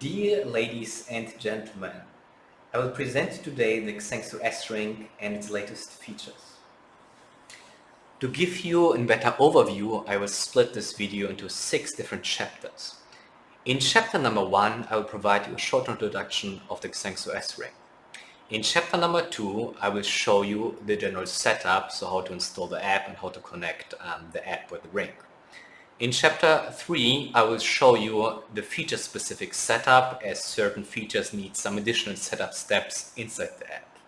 Dear ladies and gentlemen, I will present today the Xenxo S-Ring and its latest features. To give you a better overview, I will split this video into 6 different chapters. In chapter number 1, I will provide you a short introduction of the Xenxo S-Ring. In chapter number 2, I will show you the general setup, so how to install the app and how to connect the app with the ring. In chapter 3, I will show you the feature-specific setup, as certain features need some additional setup steps inside the app.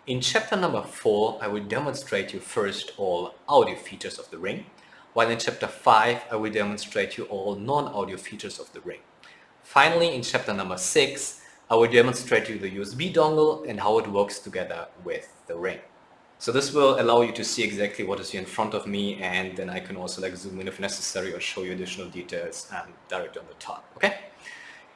In chapter number 4, I will demonstrate you first all audio features of the ring, while in chapter 5, I will demonstrate you all non-audio features of the ring. Finally, in chapter number 6, I will demonstrate you the USB dongle and how it works together with the ring. So this will allow you to see exactly what is here in front of me, and then I can also zoom in if necessary or show you additional details directly on the top. Okay,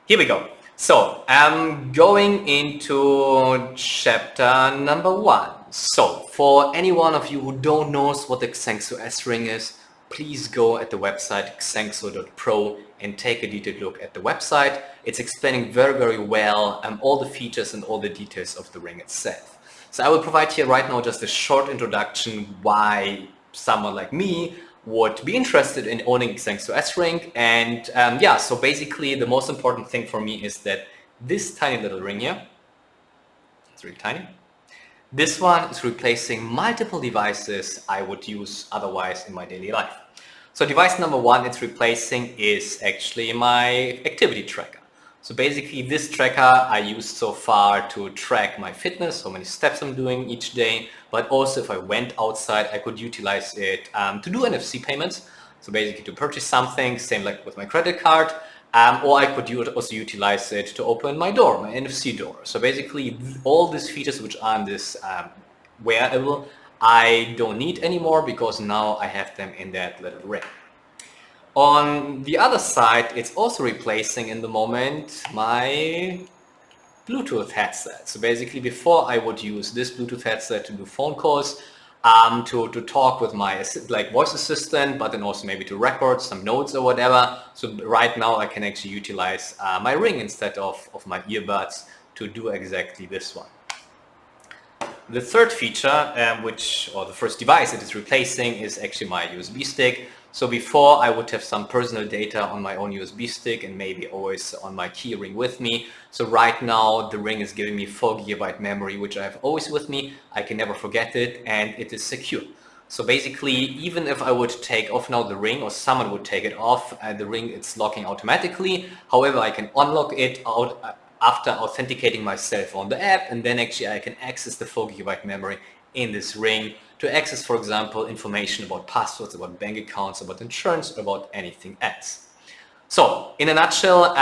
here we go. So I'm going into chapter number 1. So for any one of you who don't know what the Xenxo S-Ring is, please go at the website xenxo.pro and take a detailed look at the website. It's explaining very well all the features and all the details of the ring itself. So I will provide here right now just a short introduction why someone like me would be interested in owning Xenxo S-Ring. And yeah, so basically the most important thing for me is that this tiny little ring here, it's really tiny, this one is replacing multiple devices I would use otherwise in my daily life. So device number 1 it's replacing is actually my activity tracker. So basically this tracker I used so far to track my fitness, how many steps I'm doing each day, but also if I went outside I could utilize it to do NFC payments. So basically to purchase something, same like with my credit card, or I could also utilize it to open my door, my NFC door. So basically all these features which are in this wearable, I don't need anymore because now I have them in that little ring. On the other side, it's also replacing in the moment my Bluetooth headset. So basically before I would use this Bluetooth headset to do phone calls, to talk with my voice assistant, but then also maybe to record some notes or whatever. So right now I can actually utilize my ring instead of my earbuds to do exactly this one. The third feature, or the first device it is replacing, is actually my USB stick. So before I would have some personal data on my own USB stick and maybe always on my key ring with me. So right now the ring is giving me 4 GB memory, which I have always with me. I can never forget it, and it is secure. So basically, even if I would take off now the ring, or someone would take it off, the ring it's locking automatically. However, I can unlock it out after authenticating myself on the app, and then actually I can access the 4 GB memory in this ring to access, for example, information about passwords, about bank accounts, about insurance, or about anything else. So in a nutshell,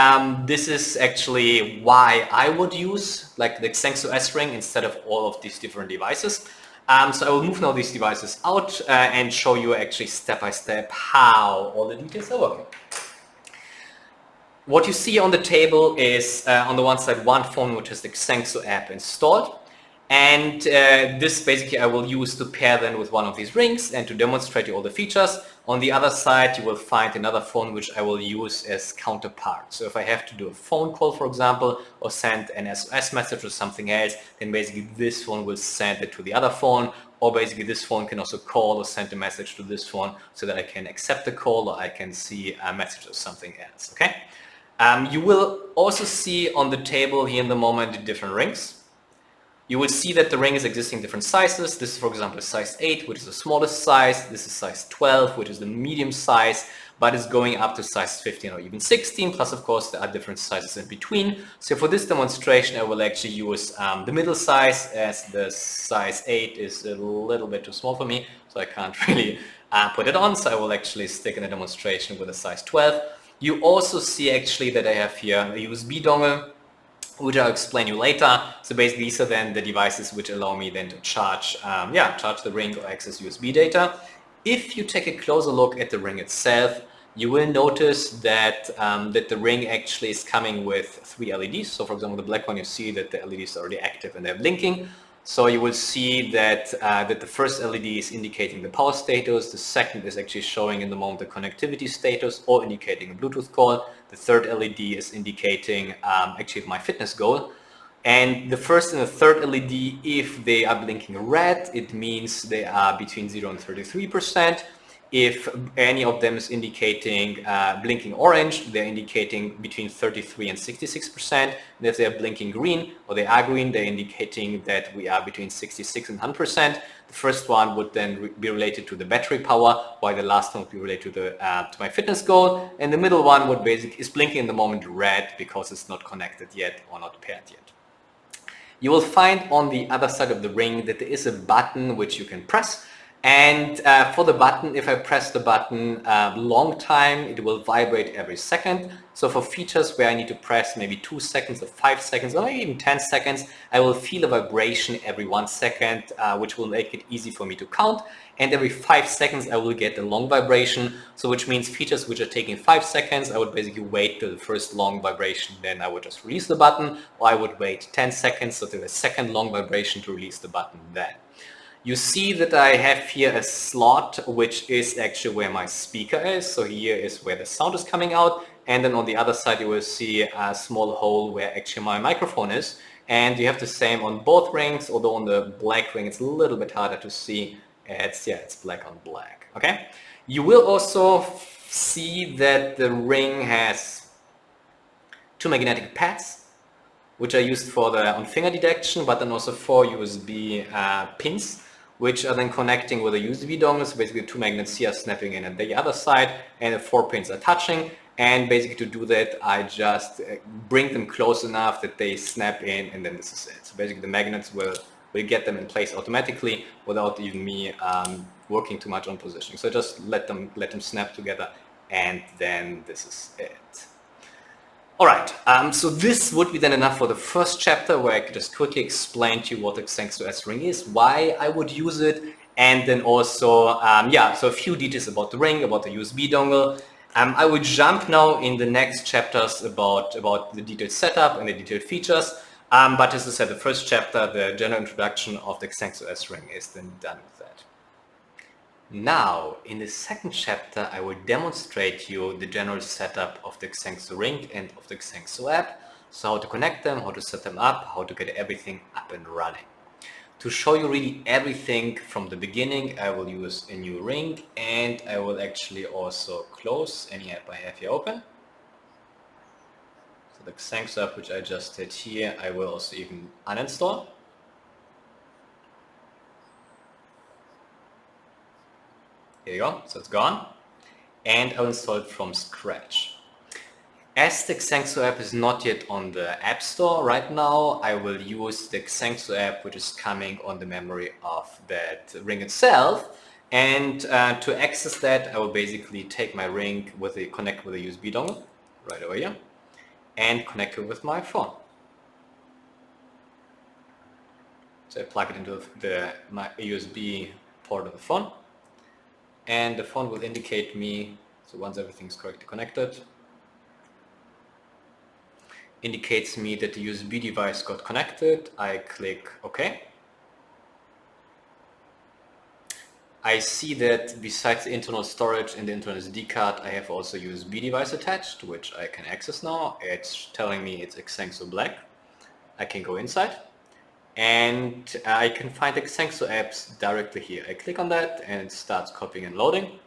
this is actually why I would use the Xenxo S-Ring instead of all of these different devices. So I will move now these devices out and show you actually step by step how all the details are working. What you see on the table is on the one side one phone which has the Xenxo app installed, and this basically I will use to pair then with one of these rings and to demonstrate you all the features. On the other side you will find another phone which I will use as counterpart. So if I have to do a phone call, for example, or send an SOS message or something else, then basically this phone will send it to the other phone, or basically this phone can also call or send a message to this phone so that I can accept the call or I can see a message or something else. Okay. You will also see on the table here in the moment the different rings. You will see that the ring is existing in different sizes. This is, for example, size 8, which is the smallest size. This is size 12, which is the medium size, but it's going up to size 15 or even 16. Plus, of course, there are different sizes in between. So for this demonstration, I will actually use the middle size, as the size 8 is a little bit too small for me, so I can't really put it on. So I will actually stick in a demonstration with a size 12. You also see actually that I have here a USB dongle, which I'll explain you later. So basically these are then the devices which allow me then to charge the ring or access USB data. If you take a closer look at the ring itself, you will notice that that the ring actually is coming with 3 LEDs. So for example, the black one, you see that the LEDs are already active and they're blinking. So you will see that that the first LED is indicating the power status, the second is actually showing in the moment the connectivity status or indicating a Bluetooth call, The third LED is indicating actually my fitness goal. And the first and the third LED, if they are blinking red, it means they are between 0 and 33%. If any of them is indicating blinking orange, they're indicating between 33 and 66%. And if they're blinking green, or they are green, they're indicating that we are between 66 and 100%. The first one would then be related to the battery power, while the last one would be related to my fitness goal. And the middle one would basically is blinking in the moment red because it's not connected yet or not paired yet. You will find on the other side of the ring that there is a button which you can press. And for the button, if I press the button long time, it will vibrate every second. So for features where I need to press maybe 2 seconds or 5 seconds or maybe even 10 seconds, I will feel a vibration every 1 second, which will make it easy for me to count. And every 5 seconds, I will get a long vibration. So which means features which are taking 5 seconds, I would basically wait till the first long vibration, then I would just release the button, or I would wait 10 seconds, so till the second long vibration to release the button then. You see that I have here a slot, which is actually where my speaker is. So here is where the sound is coming out. And then on the other side, you will see a small hole where actually my microphone is. And you have the same on both rings, although on the black ring, it's a little bit harder to see. It's black on black. Okay. You will also see that the ring has 2 magnetic pads, which are used for the on-finger detection, but then also 4 USB pins, which are then connecting with a USB dongle. So basically 2 magnets here are snapping in at the other side, and the 4 pins are touching. And basically to do that, I just bring them close enough that they snap in, and then this is it. So basically the magnets will get them in place automatically without even me working too much on positioning. So just let them snap together, and then this is it. All right, so this would be then enough for the first chapter, where I could just quickly explain to you what the Xenxo S-Ring is, why I would use it, and then also, so a few details about the ring, about the USB dongle. I will jump now in the next chapters about the detailed setup and the detailed features, but as I said, the first chapter, the general introduction of the Xenxo S-Ring, is then done with that. Now, in the second chapter, I will demonstrate you the general setup of the Xenxo ring and of the Xenxo app. So how to connect them, how to set them up, how to get everything up and running. To show you really everything from the beginning, I will use a new ring, and I will actually also close any app I have here open. So the Xenxo app, which I just did here, I will also even uninstall. Here you go, so it's gone, and I'll install it from scratch. As the Xenxo app is not yet on the App Store right now, I will use the Xenxo app, which is coming on the memory of that ring itself. And to access that, I will basically take my ring connect with a USB dongle right over here, and connect it with my phone. So I plug it into my USB port of the phone. And the phone will indicate me, so once everything is correctly connected, indicates me that the USB device got connected. I click OK. I see that besides the internal storage and the internal SD card, I have also a USB device attached, which I can access now. It's telling me it's Xenxo Black. I can go inside, and I can find the Xenxo apps directly here. I click on that, and it starts copying and loading.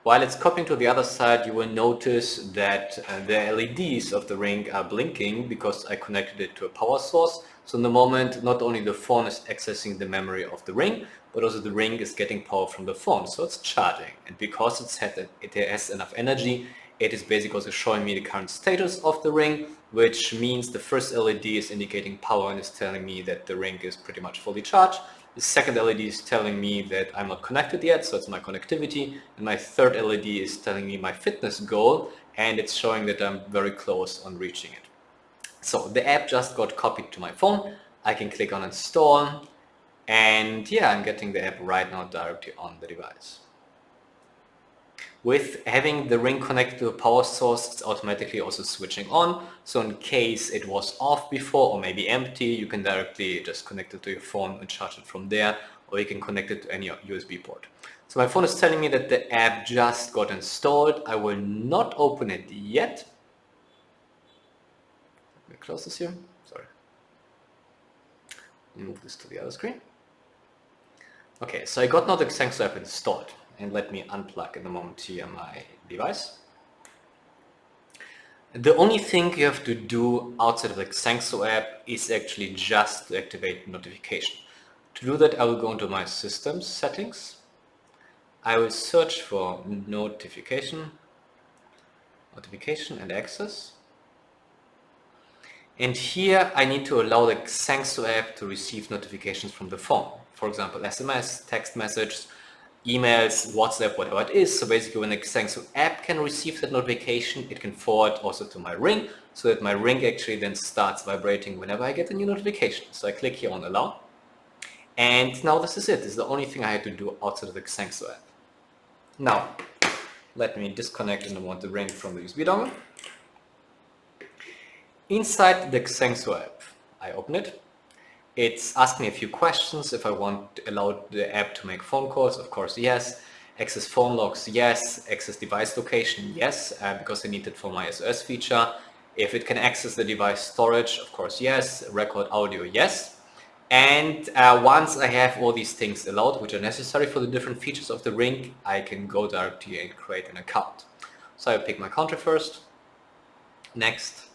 While it's copying to the other side, you will notice that the LEDs of the ring are blinking because I connected it to a power source. So in the moment, not only the phone is accessing the memory of the ring, but also the ring is getting power from the phone. So it's charging. And because it has enough energy, it is basically also showing me the current status of the ring, which means the first LED is indicating power and is telling me that the ring is pretty much fully charged. The second LED is telling me that I'm not connected yet, so it's my connectivity. And my third LED is telling me my fitness goal, and it's showing that I'm very close on reaching it. So the app just got copied to my phone. I can click on install, and yeah, I'm getting the app right now directly on the device. With having the ring connected to a power source, it's automatically also switching on. So in case it was off before or maybe empty, you can directly just connect it to your phone and charge it from there, or you can connect it to any USB port. So my phone is telling me that the app just got installed. I will not open it yet. Let me close this here. Sorry. Move this to the other screen. Okay, so I got now the Xenxo app installed, and let me unplug in a moment here my device. The only thing you have to do outside of the Xenxo app is actually just to activate notification. To do that, I will go into my system settings. I will search for notification and access. And here I need to allow the Xenxo app to receive notifications from the phone. For example, SMS, text messages, emails, WhatsApp, whatever it is. So basically when the Xenxo app can receive that notification, it can forward also to my Ring, so that my Ring actually then starts vibrating whenever I get a new notification. So I click here on allow. And now this is it. This is the only thing I had to do outside of the Xenxo app. Now, let me disconnect in a moment the Ring from the USB dongle. Inside the Xenxo app, I open it. It's asking me a few questions. If I want to allow the app to make phone calls, of course, yes. Access phone logs, yes. Access device location, yes, because I need it for my SOS feature. If it can access the device storage, of course, yes. Record audio, yes. And once I have all these things allowed, which are necessary for the different features of the Ring, I can go directly and create an account. So I pick my country first. Next.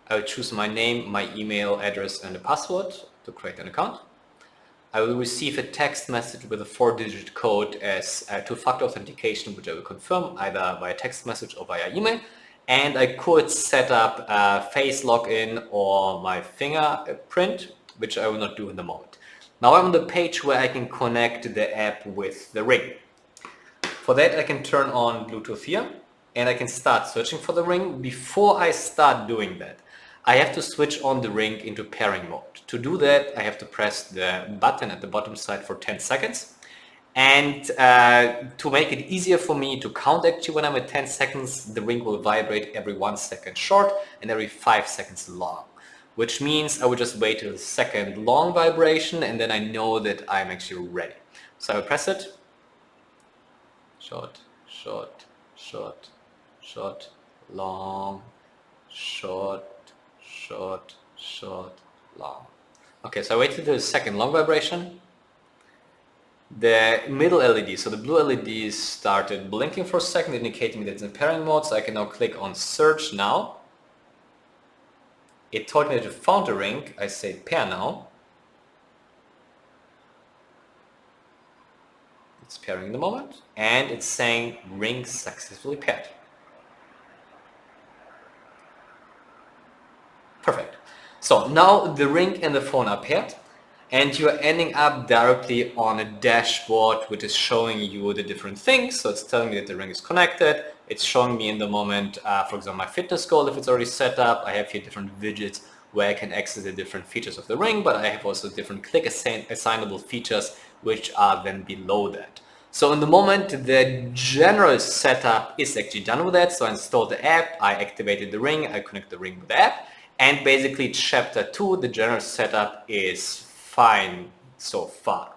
I will choose my name, my email address and a password to create an account. I will receive a text message with a 4-digit code as two-factor authentication, which I will confirm either via text message or via email. And I could set up a face login or my fingerprint, which I will not do in the moment. Now I'm on the page where I can connect the app with the Ring. For that I can turn on Bluetooth here and I can start searching for the Ring. Before I start doing that, I have to switch on the Ring into pairing mode. To do that, I have to press the button at the bottom side for 10 seconds. And to make it easier for me to count actually when I'm at 10 seconds, the Ring will vibrate every 1 second short and every 5 seconds long. Which means I will just wait till the second long vibration and then I know that I'm actually ready. So I will press it. Short, short, short, short, long, short, short, short, long. Okay, so I waited till the second long vibration. The middle LED, so the blue LED started blinking for a second, indicating me that it's in pairing mode, so I can now click on search now. It told me that it found a Ring. I say pair now. It's pairing in the moment, and it's saying Ring successfully paired. Perfect. So now the Ring and the phone are paired and you're ending up directly on a dashboard which is showing you the different things. So it's telling me that the Ring is connected. It's showing me in the moment, for example, my fitness goal if it's already set up. I have here different widgets where I can access the different features of the Ring, but I have also different click assignable features which are then below that. So in the moment, the general setup is actually done with that. So I installed the app, I activated the Ring, I connect the Ring with the app. And basically chapter 2, the general setup is fine so far.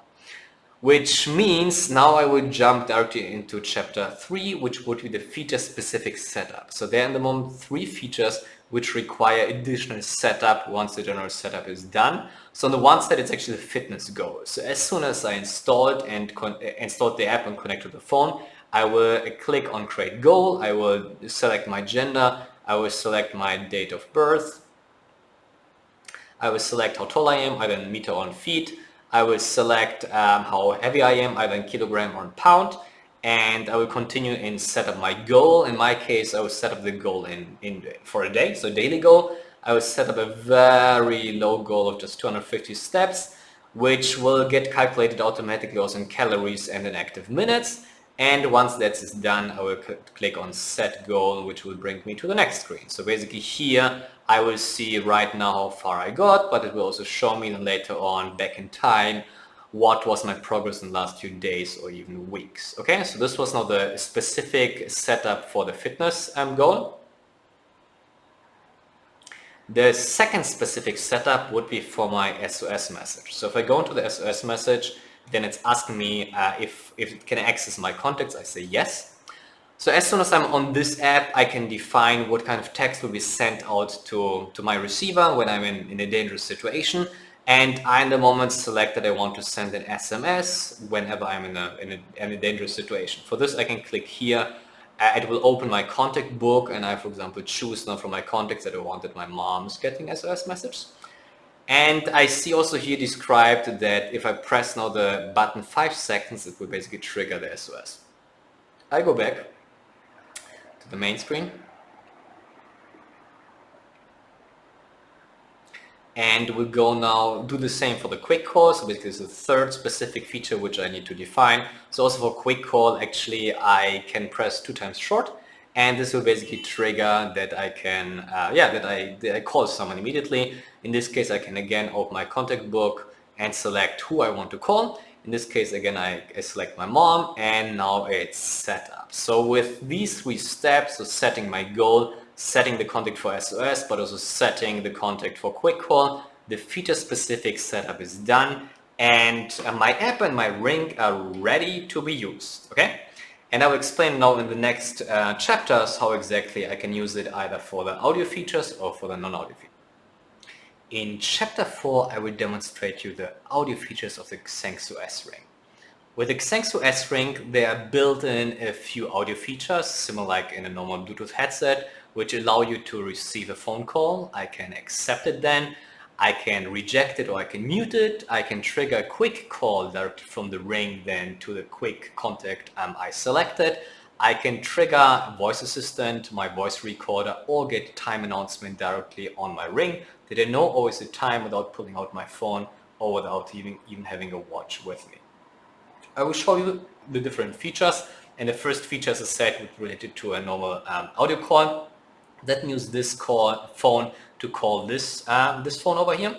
Which means now I will jump directly into chapter 3, which would be the feature specific setup. So there are in the moment 3 features which require additional setup once the general setup is done. So on the one side, it's actually the fitness goal. So as soon as I installed the app and connect to the phone, I will click on create goal. I will select my gender. I will select my date of birth. I will select how tall I am, either in meter or in feet. I will select how heavy I am, either in kilogram or in pound. And I will continue and set up my goal. In my case, I will set up the goal for a day, so daily goal. I will set up a very low goal of just 250 steps, which will get calculated automatically also in calories and in active minutes. And once that is done, I will click on set goal, which will bring me to the next screen. So basically here, I will see right now how far I got, but it will also show me then later on back in time what was my progress in the last few days or even weeks. Okay, so this was now the specific setup for the fitness goal. The second specific setup would be for my SOS message. So if I go into the SOS message, then it's asking me if it can access my contacts. I say yes. So as soon as I'm on this app, I can define what kind of text will be sent out to my receiver when I'm in a dangerous situation. And I, in the moment, select that I want to send an SMS whenever I'm in a dangerous situation. For this, I can click here. It will open my contact book, and I, for example, choose now from my contacts that I want that my mom's getting SOS message. And I see also here described that if I press now the button 5 seconds, it will basically trigger the SOS. I go back to the main screen. And we'll go now do the same for the quick call. So basically it's the third specific feature which I need to define. So also for quick call, actually I can press 2 times short, and this will basically trigger that I can, that I call someone immediately. In this case, I can again open my contact book and select who I want to call. In this case, again, I select my mom, and now it's set up. So with these 3 steps, so setting my goal, setting the contact for SOS, but also setting the contact for quick call, the feature-specific setup is done, and my app and my ring are ready to be used. Okay? And I will explain now in the next chapters how exactly I can use it either for the audio features or for the non-audio features. In chapter 4, I will demonstrate you the audio features of the Xenxo S-Ring. With the Xenxo S-Ring, there are built in a few audio features, similar like in a normal Bluetooth headset, which allow you to receive a phone call. I can accept it then, I can reject it or I can mute it, I can trigger a quick call directly from the ring then to the quick contact I selected, I can trigger voice assistant, my voice recorder, or get time announcement directly on my ring that I know always the time without pulling out my phone or without even having a watch with me. I will show you the different features, and the first feature, as I said, related to a normal audio call. Let me use this phone to call this phone over here.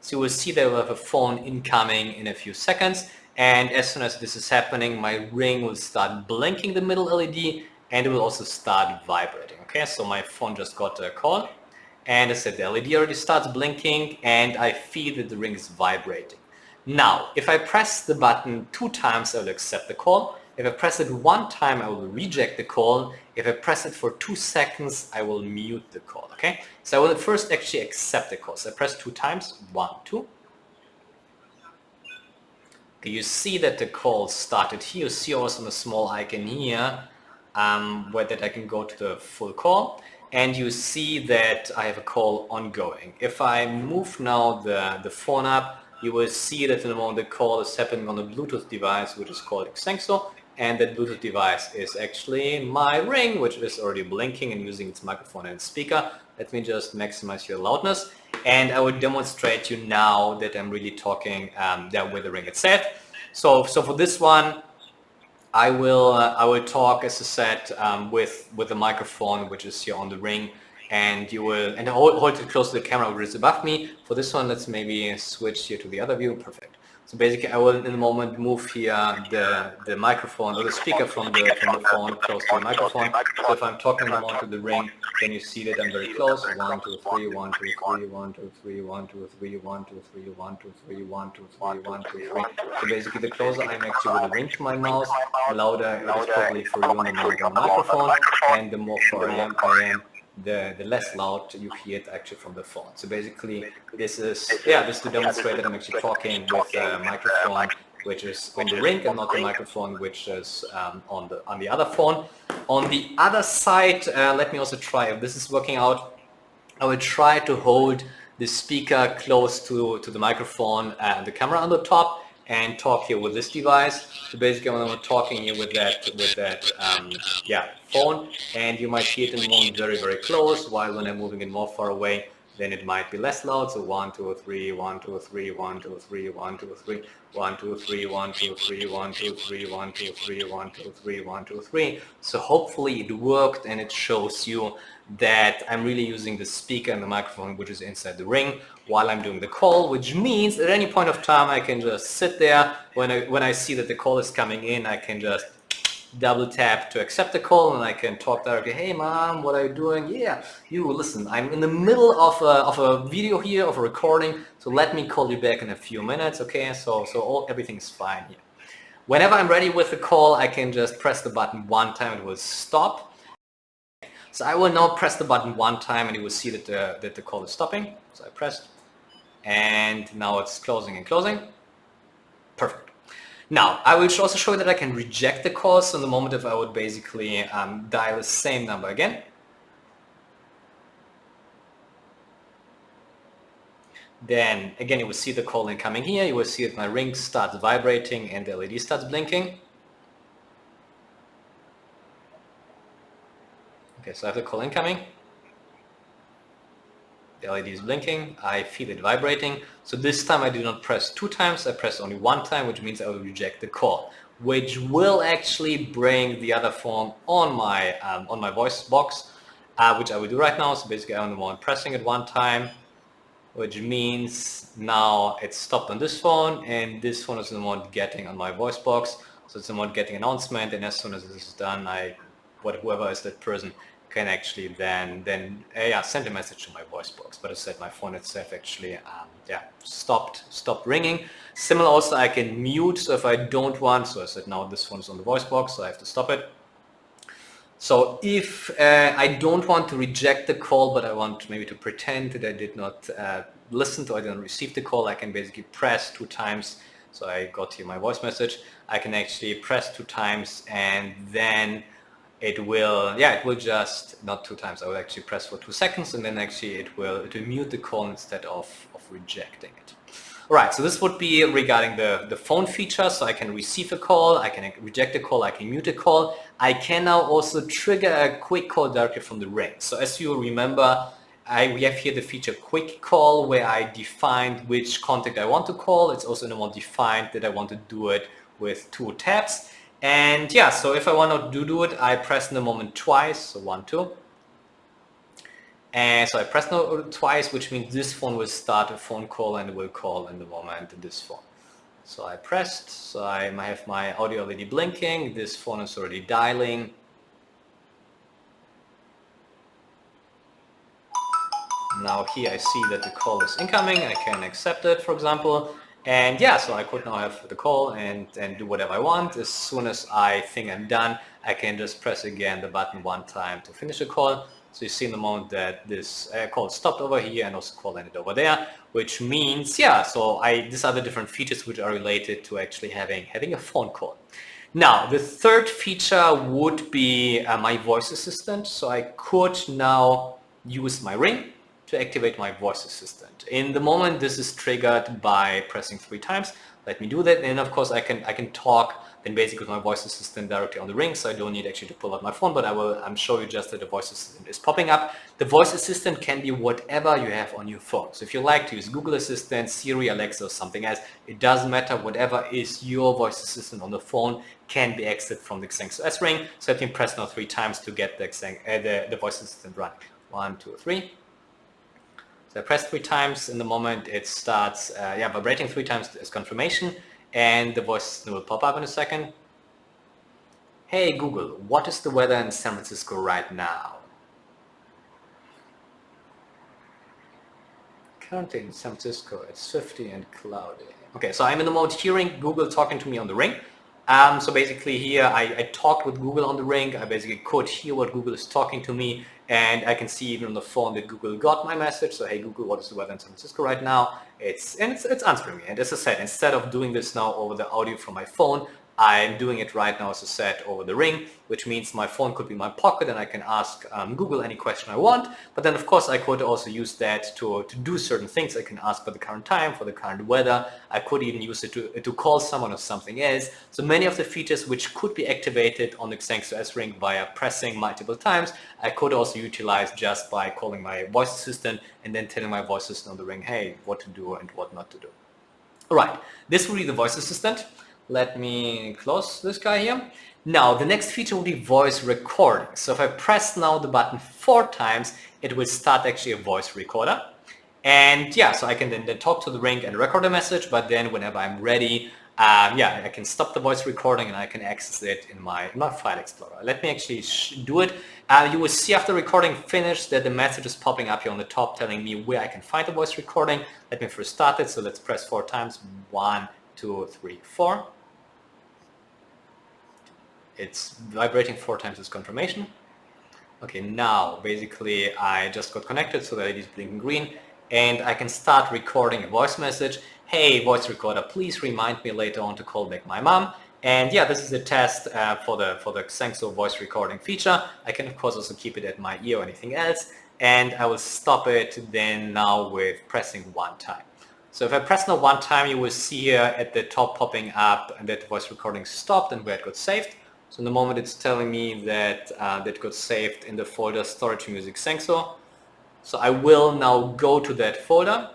So you will see that we have a phone incoming in a few seconds, and as soon as this is happening, my ring will start blinking the middle LED, and it will also start vibrating. Okay, so my phone just got a call, and as I said, the LED already starts blinking, and I feel that the ring is vibrating. Now, if I press the button 2 times, I will accept the call. If I press it 1 time, I will reject the call. If I press it for 2 seconds, I will mute the call, okay? So I will first actually accept the call. So I press 2 times, 1, 2. Okay, you see that the call started here. You see also a small icon here where that I can go to the full call. And you see that I have a call ongoing. If I move now the phone up, you will see that in the moment the call is happening on a Bluetooth device, which is called Xenxo, and that Bluetooth device is actually my ring, which is already blinking and using its microphone and speaker. Let me just maximize your loudness, and I will demonstrate you now that I'm really talking with the ring itself. So for this one, I will talk, as I said, with the microphone, which is here on the ring. And you will, and hold it close to the camera which is above me. For this one, let's maybe switch here to the other view. Perfect. So basically, I will in a moment move here the microphone or the speaker from the phone close to the microphone. So if I'm talking now to the ring, then you see that I'm very close. 1, 2, 3, 1, 2, 3, 1, 2, 3, 1, 2, 3, 1, 2, 3, 1, 2, 3, 1, 2, 3, 1, 2, 3. So basically, the closer I'm actually with the ring to my mouth, the louder it is probably for you on the microphone, and the more far I am, the less loud you hear it actually from the phone. So basically this is just to demonstrate that I'm actually talking with a microphone which is on the ring and not the microphone which is on the other phone. On the other side, let me also try if this is working out. I will try to hold the speaker close to the microphone and the camera on the top and talk here with this device. So basically when I'm talking here with that phone, and you might hear it in the moment very, very close, while when I'm moving it more far away, then it might be less loud. So 1, 2, 3, 1, 2, 3, 1, 2, 3, 1, 2, 3, 1, 2, 3, 1, 2, 3, 1, 2, 3, 1, 2, 3, 1, 2, 3, 1, 2, 3. So hopefully it worked, and it shows you that I'm really using the speaker and the microphone which is inside the ring while I'm doing the call, which means at any point of time I can just sit there. When I see that the call is coming in, I can just double tap to accept the call, and I can talk directly. Hey mom, what are you doing? Yeah, you listen, I'm in the middle of a video here, of a recording, so let me call you back in a few minutes. Okay, so everything's fine here. Whenever I'm ready with the call, I can just press the button one time, it will stop. So I will now press the button one time and you will see that the call is stopping. So I pressed and now it's closing and closing. Perfect. Now I will also show you that I can reject the call. So in the moment if I would basically dial the same number again, then again you will see the call incoming here. You will see that my ring starts vibrating and the LED starts blinking. Okay, so I have the call incoming. The LED is blinking. I feel it vibrating. So this time I do not press 2 times. I press only 1 time, which means I will reject the call, which will actually bring the other phone on my voice box, which I will do right now. So basically I'm the one pressing it 1 time, which means now it's stopped on this phone, and this phone is the one getting on my voice box. So it's the one getting announcement, and as soon as this is done, whoever is that person can actually then send a message to my voice box. But as I said, my phone itself actually stopped ringing. Similar also, I can mute. So if I don't want, so I said now this phone is on the voice box, so I have to stop it. So if I don't want to reject the call, but I want maybe to pretend that I did not listen to, I didn't receive the call, I can basically press 2 times. So I got here my voice message. I can actually press 2 times and then it will just, not 2 times, I will actually press for 2 seconds and then actually it will mute the call instead of rejecting it. Alright, so this would be regarding the phone feature. So I can receive a call, I can reject a call, I can mute a call. I can now also trigger a quick call directly from the ring. So as you remember, we have here the feature quick call where I defined which contact I want to call. It's also now defined that I want to do it with 2 taps. And yeah, so if I want to do it, I press in the moment twice, so 1, 2. And so I press no twice, which means this phone will start a phone call and it will call in the moment in this phone. So I pressed, so I have my audio LED blinking, this phone is already dialing. Now here I see that the call is incoming, I can accept it, for example. And yeah, so I could now have the call and do whatever I want. As soon as I think I'm done, I can just press again the button 1 time to finish the call. So you see in the moment that this call stopped over here and also call ended over there, which means, yeah, so these are the different features which are related to actually having a phone call. Now, the third feature would be my voice assistant. So I could now use my ring to activate my voice assistant. In the moment, this is triggered by pressing 3 times. Let me do that, and of course I can talk then basically with my voice assistant directly on the ring, so I don't need actually to pull out my phone, but I'm show you just that the voice assistant is popping up. The voice assistant can be whatever you have on your phone. So if you like to use Google Assistant, Siri, Alexa, or something else, it doesn't matter. Whatever is your voice assistant on the phone can be accessed from the Xenxo S ring. So let me press now 3 times to get the voice assistant running. 1, 2, 3. So I press 3 times. In the moment it starts vibrating 3 times as confirmation, and the voice will pop up in a second. Hey Google, what is the weather in San Francisco right now? Currently in San Francisco it's 50 and cloudy. Okay, so I'm in the mode hearing Google talking to me on the ring. So basically here I talked with Google on the ring. I basically could hear what Google is talking to me, and I can see even on the phone that Google got my message. So hey Google, what is the weather in San Francisco right now? It's answering me. And as I said, instead of doing this now over the audio from my phone, I'm doing it right now, as I said, over the ring, which means my phone could be in my pocket and I can ask Google any question I want. But then of course I could also use that to do certain things. I can ask for the current time, for the current weather. I could even use it to call someone or something else. So many of the features which could be activated on the Xenxo S ring via pressing multiple times, I could also utilize just by calling my voice assistant and then telling my voice assistant on the ring, hey, what to do and what not to do. All right, this will be the voice assistant. Let me close this guy here. Now the next feature will be voice recording. So if I press now the button 4 times, it will start actually a voice recorder. And yeah, so I can then talk to the ring and record a message, but then whenever I'm ready, I can stop the voice recording and I can access it in my file explorer. Let me actually do it. You will see after recording finished that the message is popping up here on the top telling me where I can find the voice recording. Let me first start it. So let's press 4 times. 1, 2, 3, 4. It's vibrating 4 times its confirmation. Okay, now basically I just got connected, so the LED is blinking green, and I can start recording a voice message. Hey, voice recorder, please remind me later on to call back my mom. And yeah, this is a test for the Xenxo voice recording feature. I can of course also keep it at my ear or anything else, and I will stop it then now with pressing 1 time. So if I press now 1 time, you will see here at the top popping up that the voice recording stopped and where it got saved. So in the moment it's telling me that that got saved in the folder storage music Xenxo. So I will now go to that folder.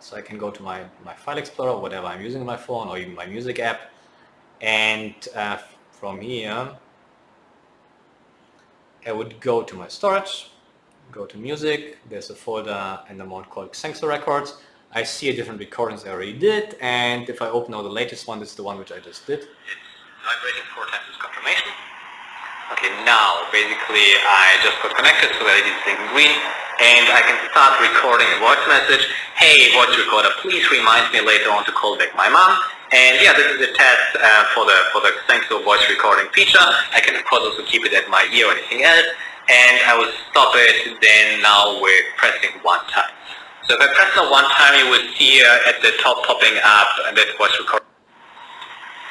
So I can go to my file explorer, whatever I'm using on my phone, or even my music app. And from here, I would go to my storage, go to music. There's a folder in the mode called Xenxo Records. I see different recordings I already did. And if I open now the latest one, this is the one which I just did. Vibrating 4 times its confirmation. Okay, now basically I just got connected, so that it is blinking green, and I can start recording a voice message. Hey, voice recorder, please remind me later on to call back my mom. And yeah, this is a test for the Xenxo voice recording feature. I can of course also keep it at my ear or anything else, and I will stop it then now with pressing 1 time. So if I press now 1 time, you will see at the top popping up that voice recording.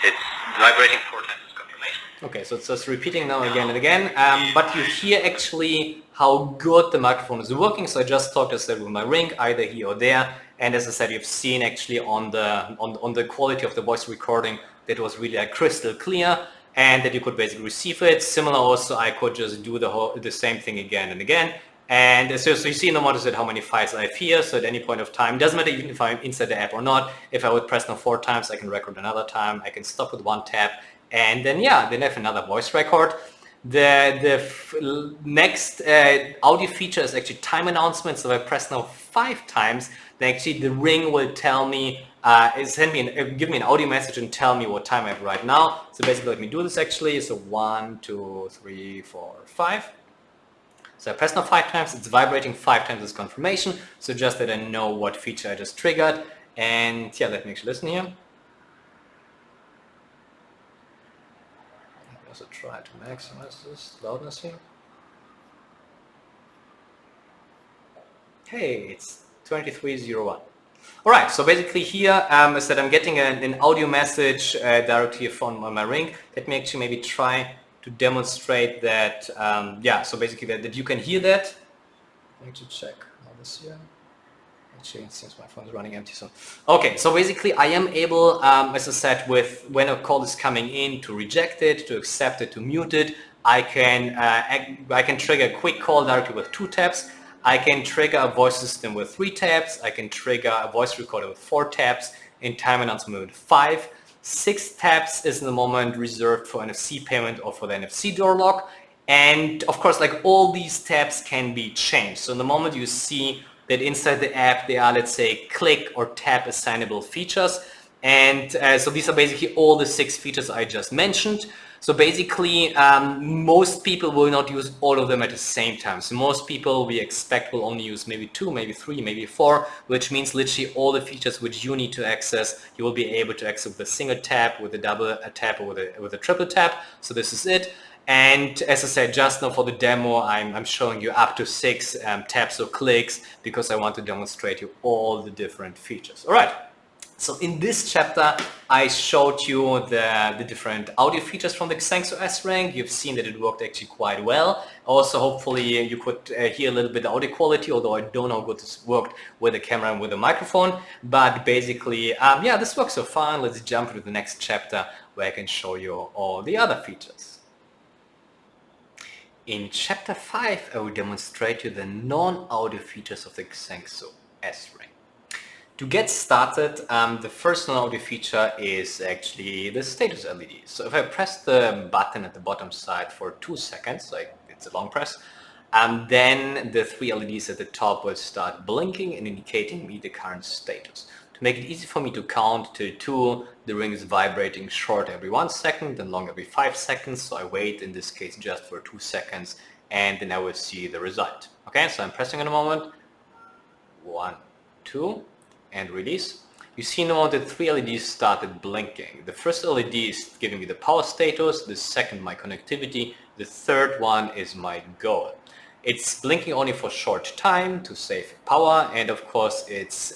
It's vibrating 4 times its confirmation. Okay, so it's just repeating now again and again, but you hear actually how good the microphone is working. So I just talked, as I said, with my ring, either here or there, and as I said, you've seen actually on the quality of the voice recording that was really crystal clear, and that you could basically receive it. Similar also, I could just do the same thing again and again. And so you see in the model how many files I have here, so at any point of time, doesn't matter even if I'm inside the app or not, if I would press now 4 times, I can record another time, I can stop with 1 tap, and then yeah, then I have another voice record. The next audio feature is actually time announcement, so if I press now 5 times, then actually the ring will tell me, give me an audio message and tell me what time I have right now. So basically let me do this actually, so 1, 2, 3, 4, 5. So I press now 5 times, it's vibrating 5 times its confirmation, so just that I know what feature I just triggered. And yeah, let me actually listen here. Let me also try to maximize this loudness here. Hey, it's 2301. Alright, so basically here I said I'm getting an audio message directly from my ring. Let me actually maybe try to demonstrate that, yeah, so basically that you can hear that. Let me just check all this here. Actually, since my phone is running empty, so okay. So basically, I am able, as I said, with when a call is coming in, to reject it, to accept it, to mute it. I can trigger a quick call directly with 2 taps. I can trigger a voice system with 3 taps. I can trigger a voice recorder with 4 taps. In time announcement with 5. 6 taps is in the moment reserved for NFC payment or for the NFC door lock. And of course, like all these tabs can be changed. So in the moment you see that inside the app there are, let's say, click or tap assignable features. And so these are basically all the 6 features I just mentioned. So basically, most people will not use all of them at the same time. So most people, we expect, will only use maybe 2, maybe 3, maybe 4, which means literally all the features which you need to access, you will be able to access with a single tap, with a double tap, or with a triple tap. So this is it. And as I said, just now for the demo, I'm showing you up to 6 taps or clicks because I want to demonstrate you all the different features. All right. So in this chapter, I showed you the different audio features from the Xenxo S-Rank. You've seen that it worked actually quite well. Also, hopefully you could hear a little bit of audio quality, although I don't know how good this worked with the camera and with the microphone. But basically, yeah, this works so far. Let's jump into the next chapter where I can show you all the other features. In chapter 5, I will demonstrate you the non-audio features of the Xenxo S-Rank. To get started, the first non-audio feature is actually the status LED. So if I press the button at the bottom side for 2 seconds, like it's a long press, then the 3 LEDs at the top will start blinking and indicating me the current status. To make it easy for me to count to 2, the ring is vibrating short every 1 second and long every 5 seconds. So I wait, in this case, just for 2 seconds, and then I will see the result. Okay, so I'm pressing in a moment. 1, 2. And release. you see now that 3 LEDs started blinking. The first LED is giving me the power status, the second my connectivity, the third one is my goal. It's blinking only for short time to save power, and of course it's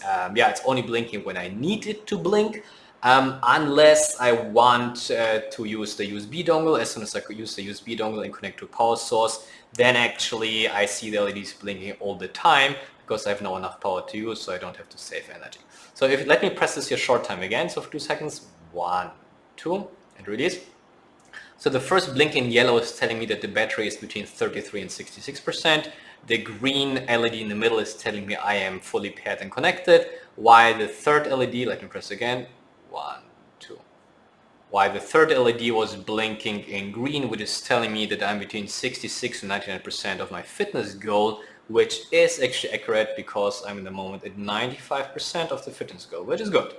only blinking when I need it to blink, unless I want to use the USB dongle. As soon as I could use the USB dongle and connect to a power source, then actually I see the LEDs blinking all the time because I have no enough power to use, so I don't have to save energy. So let me press this here short time again, so for 2 seconds, 1, 2, and release. So the first blink in yellow is telling me that the battery is between 33 and 66%. The green LED in the middle is telling me I am fully paired and connected, while the third LED, let me press again, 1, 2. While the third LED was blinking in green, which is telling me that I'm between 66 and 99% of my fitness goal, which is actually accurate because I'm in the moment at 95% of the fitness goal, which is good.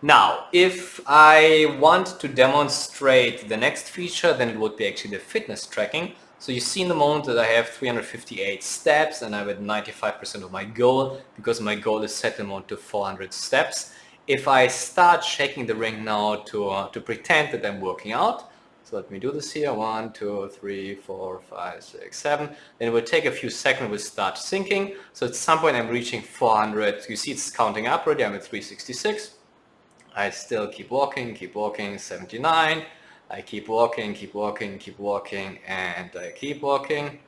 Now, if I want to demonstrate the next feature, then it would be actually the fitness tracking. So you see in the moment that I have 358 steps and I'm at 95% of my goal because my goal is set in the moment to 400 steps. If I start shaking the ring now to pretend that I'm working out, so let me do this here, 1, 2, 3, 4, 5, 6, 7, then it will take a few seconds, we'll start syncing. So at some point I'm reaching 400, you see it's counting up already, I'm at 366. I still keep walking, 79. I keep walking, and I keep walking.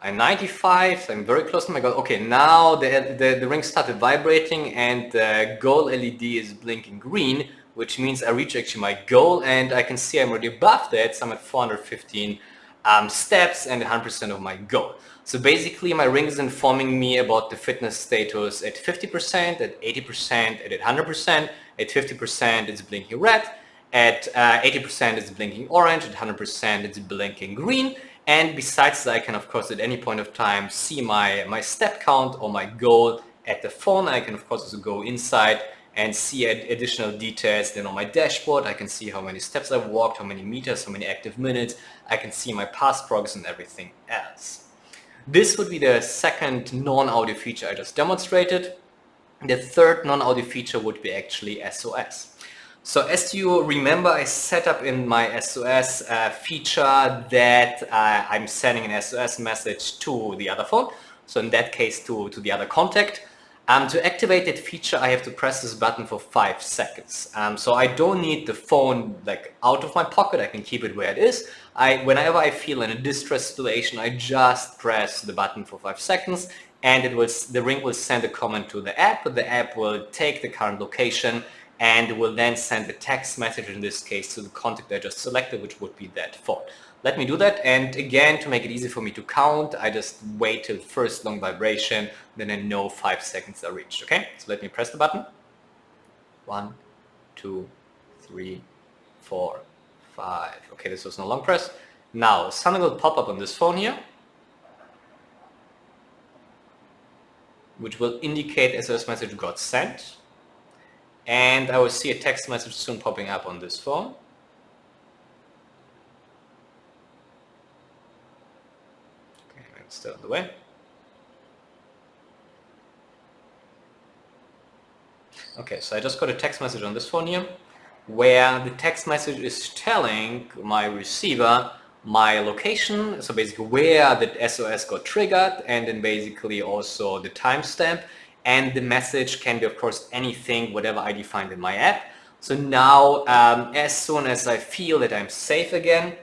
I'm 95, so I'm very close to my goal. Okay, now the ring started vibrating and the goal LED is blinking green, which means I reach actually my goal, and I can see I'm already above that, so I'm at 415 steps and 100% of my goal. So basically my ring is informing me about the fitness status at 50%, at 80%, and at 100%. At 50% it's blinking red, at 80% it's blinking orange, at 100% it's blinking green. And besides that, I can of course at any point of time see my step count or my goal at the phone. I can of course also go inside and see additional details. Then on my dashboard I can see how many steps I've walked, how many meters, how many active minutes. I can see my past progress and everything else. This would be the second non-audio feature I just demonstrated. The third non-audio feature would be actually SOS. So as you remember, I set up in my SOS feature that I'm sending an SOS message to the other phone. So in that case to the other contact. To activate that feature, I have to press this button for 5 seconds. So I don't need the phone like out of my pocket. I can keep it where it is. Whenever I feel in a distress situation, I just press the button for 5 seconds, and the ring will send a comment to the app. The app will take the current location and will then send a text message, in this case, to the contact I just selected, which would be that phone. Let me do that, and again, to make it easy for me to count, I just wait till first long vibration, then I know 5 seconds are reached, okay? So let me press the button. 1, 2, 3, 4, 5. Okay, this was no long press. Now, something will pop up on this phone here, which will indicate SOS message got sent. And I will see a text message soon popping up on this phone. Okay, it's still on the way. Okay, so I just got a text message on this phone here, where the text message is telling my receiver my location, so basically where the SOS got triggered, and then basically also the timestamp. And the message can be, of course, anything, whatever I defined in my app. So now, as soon as I feel that I'm safe again,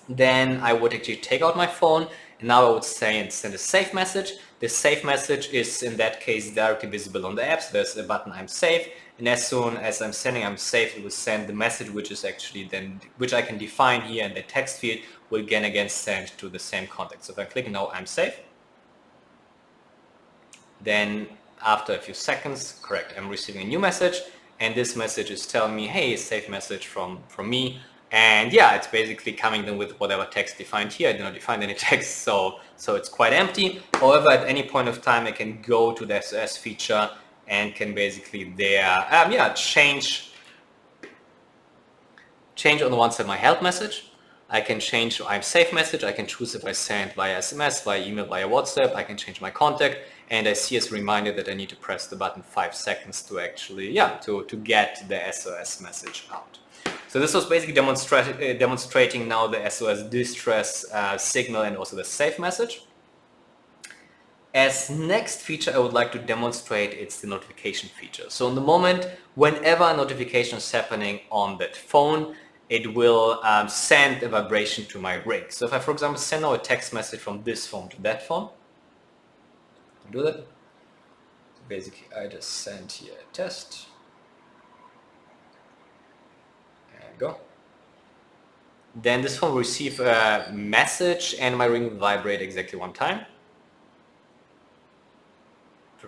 then I would actually take out my phone, and now I would send a safe message. The safe message is, in that case, directly visible on the app. So there's a button, I'm safe. And as soon as I'm sending I'm safe, it will send the message, which is actually then, which I can define here in the text field, will again send to the same contact. So if I click now, I'm safe, then after a few seconds, correct, I'm receiving a new message, and this message is telling me, hey, safe message from me. And yeah, it's basically coming then with whatever text defined here. I did not define any text, so it's quite empty. However, at any point of time, I can go to the SOS feature and can basically change on the one side my help message. I can change my safe message. I can choose if I send via SMS, via email, via WhatsApp. I can change my contact, and I see as a reminder that I need to press the button 5 seconds to actually, to get the SOS message out. So this was basically demonstrating now the SOS distress signal and also the safe message. As next feature, I would like to demonstrate it's the notification feature. So in the moment, whenever a notification is happening on that phone, it will send a vibration to my ring. So if I, for example, send now a text message from this phone to that phone, I'll do that. So basically, I just send here a test. And go. Then this phone will receive a message and my ring will vibrate exactly 1 time.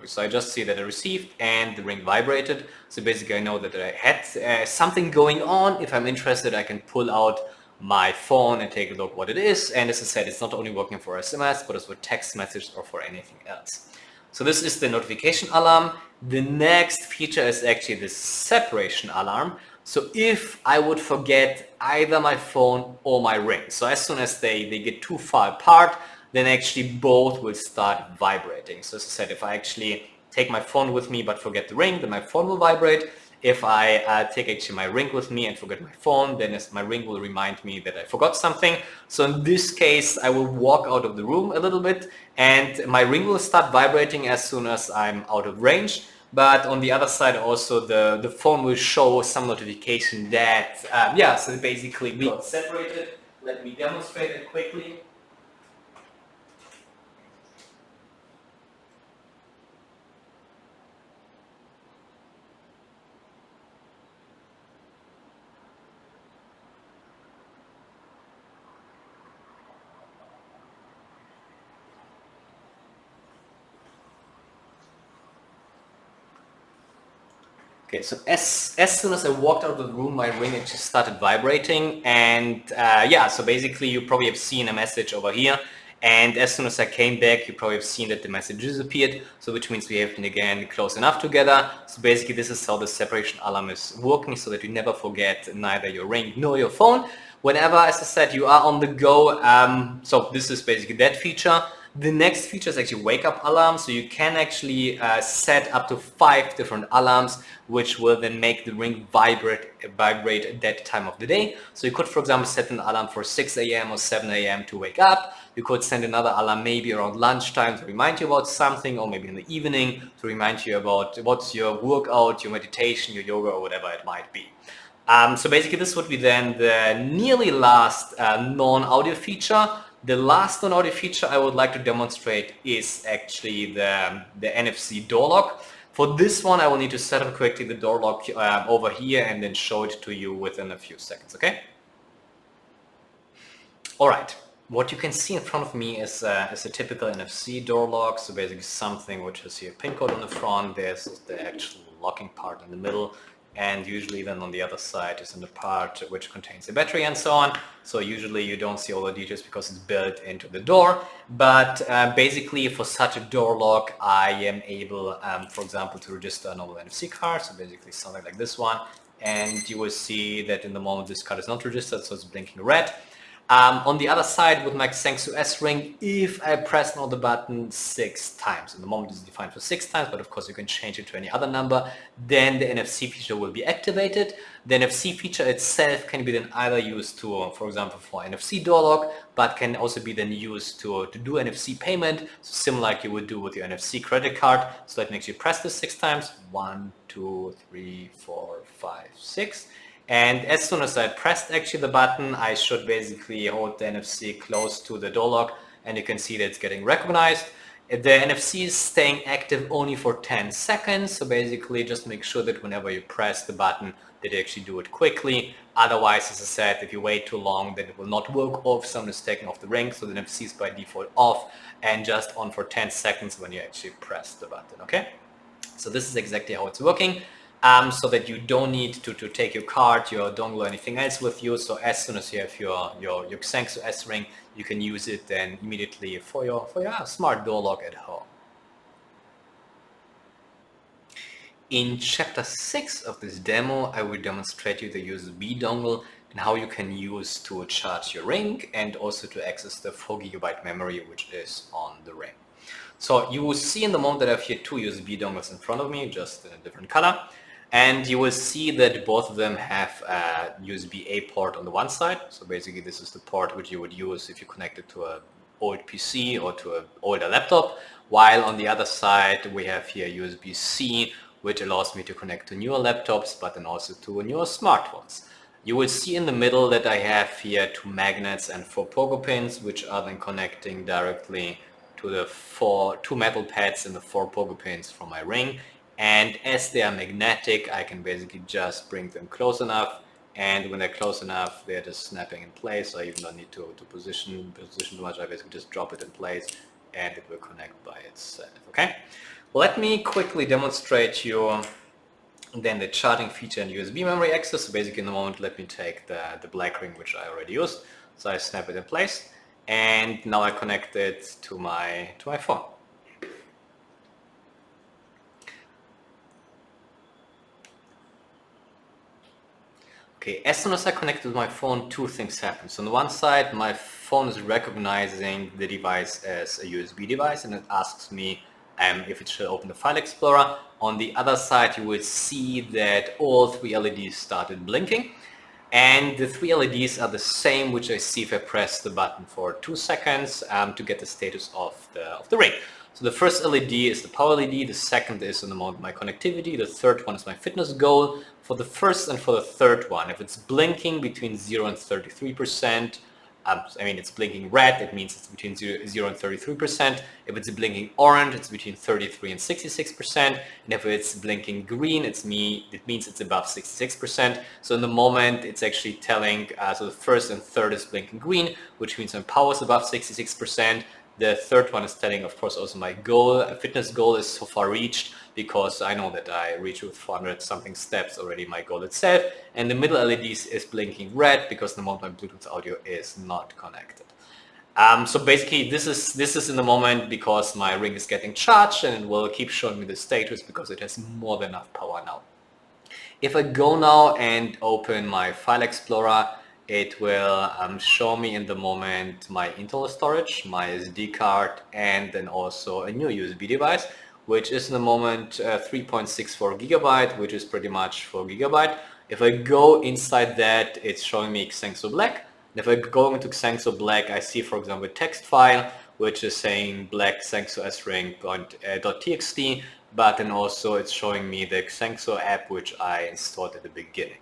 So I just see that I received and the ring vibrated. So basically I know that I had something going on. If I'm interested, I can pull out my phone and take a look what it is. And as I said, it's not only working for SMS, but also for text message or for anything else. So this is the notification alarm. The next feature is actually the separation alarm. So if I would forget either my phone or my ring, so as soon as they get too far apart, then actually both will start vibrating. So as I said, if I actually take my phone with me but forget the ring, then my phone will vibrate. If I take actually my ring with me and forget my phone, then my ring will remind me that I forgot something. So in this case, I will walk out of the room a little bit and my ring will start vibrating as soon as I'm out of range. But on the other side also the phone will show some notification that, so basically we got separated. Let me demonstrate it quickly. Okay, so as soon as I walked out of the room, my ring actually started vibrating, and so basically you probably have seen a message over here, and as soon as I came back, you probably have seen that the message disappeared, so which means we have been again close enough together. So basically this is how the separation alarm is working, so that you never forget neither your ring nor your phone. Whenever, as I said, you are on the go, so this is basically that feature. The next feature is actually wake up alarm. So you can actually set up to 5 different alarms, which will then make the ring vibrate at that time of the day. So you could, for example, set an alarm for 6 a.m. or 7 a.m. to wake up. You could send another alarm maybe around lunchtime to remind you about something, or maybe in the evening to remind you about what's your workout, your meditation, your yoga, or whatever it might be. So basically this would be then the nearly last non-audio feature. The last non-audio feature I would like to demonstrate is actually the NFC door lock. For this one, I will need to set up quickly the door lock over here and then show it to you within a few seconds, okay? All right, what you can see in front of me is a typical NFC door lock. So basically something which has here a pin code on the front, there's the actual locking part in the middle, and usually then on the other side is in the part which contains the battery and so on. So usually you don't see all the details because it's built into the door, but basically for such a door lock I am able, for example, to register a normal NFC card, so basically something like this one, and you will see that in the moment this card is not registered, so it's blinking red. On the other side with my Xenxo S ring, if I press now the button 6 times, in the moment it's defined for 6 times, but of course you can change it to any other number, then the NFC feature will be activated. The NFC feature itself can be then either used to, for example, for NFC door lock, but can also be then used to do NFC payment, so similar like you would do with your NFC credit card. So let me actually press this 6 times, 1, 2, 3, 4, 5, 6. And as soon as I pressed actually the button, I should basically hold the NFC close to the door lock, and you can see that it's getting recognized. The NFC is staying active only for 10 seconds, so basically just make sure that whenever you press the button that you actually do it quickly. Otherwise, as I said, if you wait too long, then it will not work, or if someone is taking off the ring, so the NFC is by default off and just on for 10 seconds when you actually press the button, okay? So this is exactly how it's working. So that you don't need to take your card, your dongle, or anything else with you. So as soon as you have your Xenxo S ring, you can use it then immediately for your smart door lock at home. In chapter 6 of this demo, I will demonstrate you the USB dongle and how you can use to charge your ring and also to access the 4 GB memory which is on the ring. So you will see in the moment that I have here two USB dongles in front of me, just in a different color. And you will see that both of them have a USB-A port on the one side. So basically this is the port which you would use if you connect it to an old PC or to an older laptop. While on the other side we have here USB-C, which allows me to connect to newer laptops, but then also to newer smartphones. You will see in the middle that I have here two magnets and 4 pogo pins, which are then connecting directly to the two metal pads and the 4 pogo pins from my ring. And as they are magnetic, I can basically just bring them close enough, and when they're close enough, they're just snapping in place. I even don't need to position too much. I basically just drop it in place and it will connect by itself. Okay, let me quickly demonstrate you then the charging feature and USB memory access. So basically in the moment, let me take the black ring which I already used. So I snap it in place, and now I connect it to my phone. Okay, as soon as I connect with my phone, two things happen. So on the one side, my phone is recognizing the device as a USB device, and it asks me if it should open the file explorer. On the other side, you will see that all 3 LEDs started blinking, and the 3 LEDs are the same which I see if I press the button for 2 seconds to get the status of the ring. So the first LED is the power LED, the second is in the moment my connectivity, the third one is my fitness goal. For the first and for the third one, if it's blinking between 0 and 33%, it's blinking red, it means it's between 0 and 33%. If it's blinking orange, it's between 33 and 66%. And if it's blinking green, it means it's above 66%. So in the moment, it's actually telling, so the first and third is blinking green, which means my power is above 66%. The third one is telling, of course, also my goal, fitness goal is so far reached, because I know that I reached with 400 something steps already my goal itself. And the middle LED is blinking red because the moment my Bluetooth audio is not connected. So basically this is in the moment because my ring is getting charged, and it will keep showing me the status because it has more than enough power now. If I go now and open my file explorer, it will show me in the moment my internal storage, my SD card, and then also a new USB device, which is in the moment 3.64 gigabyte, which is pretty much 4 gigabyte. If I go inside that, it's showing me Xenxo Black. If I go into Xenxo Black, I see, for example, a text file, which is saying black Xenxo sring.txt, but then also it's showing me the Xenxo app, which I installed at the beginning.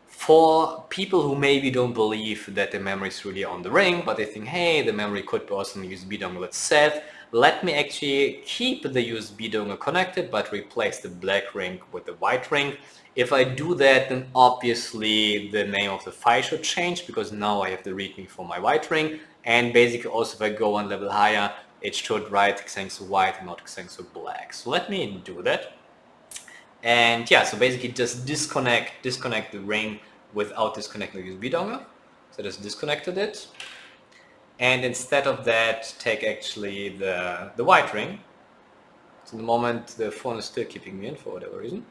For people who maybe don't believe that the memory is really on the ring, but they think, hey, the memory could be also on the USB dongle itself, let me actually keep the USB dongle connected, but replace the black ring with the white ring. If I do that, then obviously the name of the file should change, because now I have the README for my white ring. And basically also if I go one level higher, it should write Xenxo white and not Xenxo black. So let me do that. And yeah, so basically just disconnect the ring without disconnecting the USB dongle. So just disconnected it. And instead of that, take actually the white ring. So in the moment the phone is still keeping me in for whatever reason.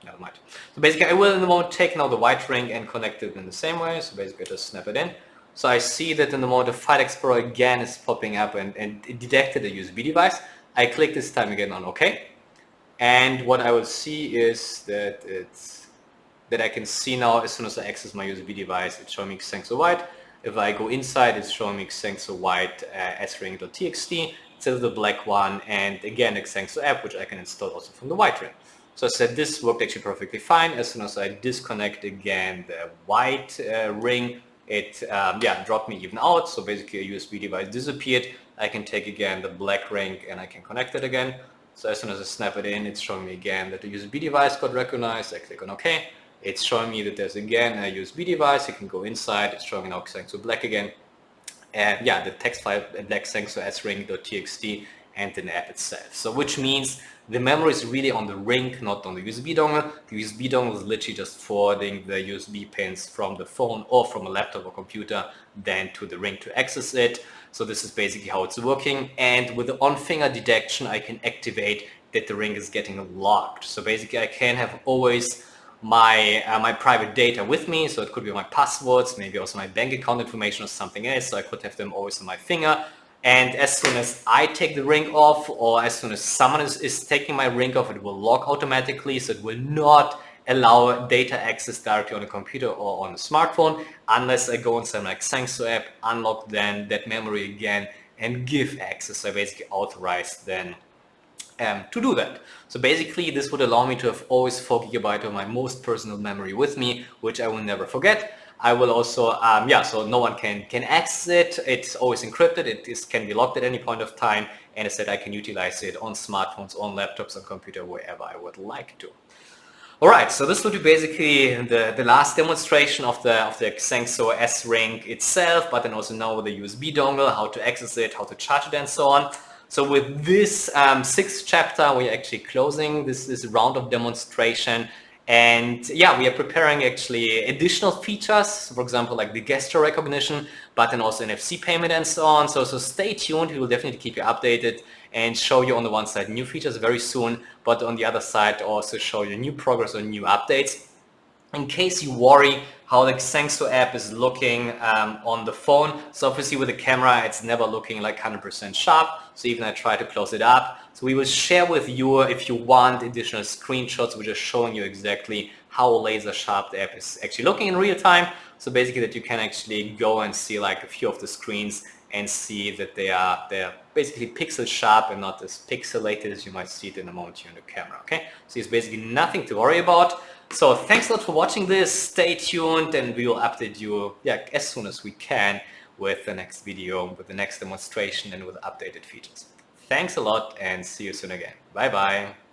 Never mind. So basically I will in the moment take now the white ring and connect it in the same way. So basically just snap it in. So I see that in the moment the file explorer again is popping up and it detected a USB device. I click this time again on OK. And what I will see is that I can see now as soon as I access my USB device, it's showing me Xenxo white. If I go inside, it's showing me Xenxo white sring.txt instead of the black one, and again the Xenxo app, which I can install also from the white ring. So I said this worked actually perfectly fine. As soon as I disconnect again the white ring, it dropped me even out. So basically a USB device disappeared. I can take again the black ring and I can connect it again. So as soon as I snap it in, it's showing me again that the USB device got recognized. I click on OK. It's showing me that there's again a USB device. You can go inside. It's showing now Xenxo Black again. And yeah, the text file black Xenxo sring.txt and the app itself. So which means the memory is really on the ring, not on the USB dongle. The USB dongle is literally just forwarding the USB pins from the phone or from a laptop or computer then to the ring to access it. So this is basically how it's working. And with the on-finger detection, I can activate that the ring is getting locked. So basically I can have always my private data with me. So it could be my passwords, maybe also my bank account information or something else. So I could have them always on my finger. And as soon as I take the ring off, or as soon as someone is taking my ring off, it will lock automatically. So it will not allow data access directly on a computer or on a smartphone unless I go inside my Xenxo app, unlock then that memory again, and give access. So I basically authorize then to do that. So basically this would allow me to have always 4 GB of my most personal memory with me, which I will never forget. I will also, so no one can access it. It's always encrypted. It can be locked at any point of time. And I said I can utilize it on smartphones, on laptops, on computer, wherever I would like to. All right, so this would be basically the last demonstration of the Xenxo S-Ring itself, but then also now with the USB dongle, how to access it, how to charge it, and so on. So with this 6th chapter, we're actually closing this round of demonstration. And yeah, we are preparing actually additional features, for example, like the gesture recognition, but then also NFC payment and so on. So stay tuned. We will definitely keep you updated and show you on the one side new features very soon, but on the other side also show you new progress on new updates. In case you worry how the Xenxo app is looking on the phone, so obviously with the camera it's never looking like 100% sharp, so even I try to close it up. So we will share with you, if you want, additional screenshots which are showing you exactly how laser sharp the app is actually looking in real time. So basically that you can actually go and see like a few of the screens and see that they're basically pixel sharp and not as pixelated as you might see it in the moment you're in the camera. Okay, so it's basically nothing to worry about. So thanks a lot for watching this. Stay tuned and we will update you as soon as we can with the next video, with the next demonstration, and with updated features. Thanks a lot and see you soon again. Bye bye.